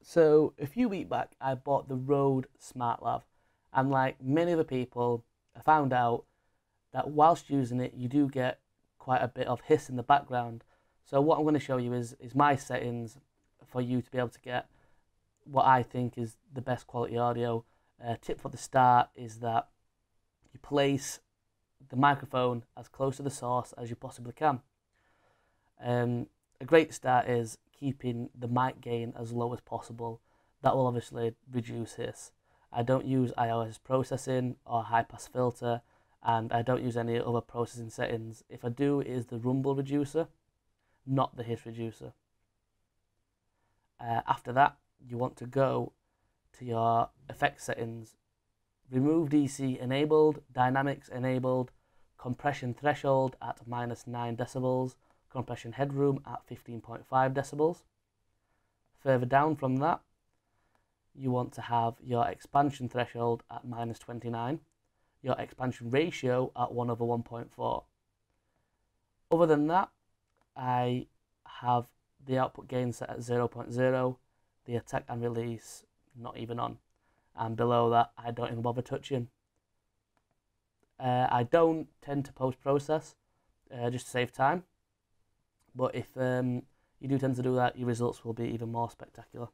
So a few weeks back, I bought the Rode SmartLav, and like many other people, I found out that whilst using it, you do get quite a bit of hiss in the background. So what I'm going to show you is my settings for you to be able to get what I think is the best quality audio. Tip for the start is that you place the microphone as close to the source as you possibly can. A great start is keeping the mic gain as low as possible. That will obviously reduce hiss. I don't use iOS processing or high pass filter, and I don't use any other processing settings. If I do, it is the rumble reducer, not the hiss reducer. After that, you want to go to your effects settings. Remove DC enabled, dynamics enabled, compression threshold at -9 decibels, compression headroom at 15.5 decibels. Further down from that, you want to have your expansion threshold at -29, your expansion ratio at 1/1.4. Other than that, I have the output gain set at 0.0, the attack and release not even on, and below that I don't even bother touching. I don't tend to post-process just to save time, but if you do tend to do that, your results will be even more spectacular.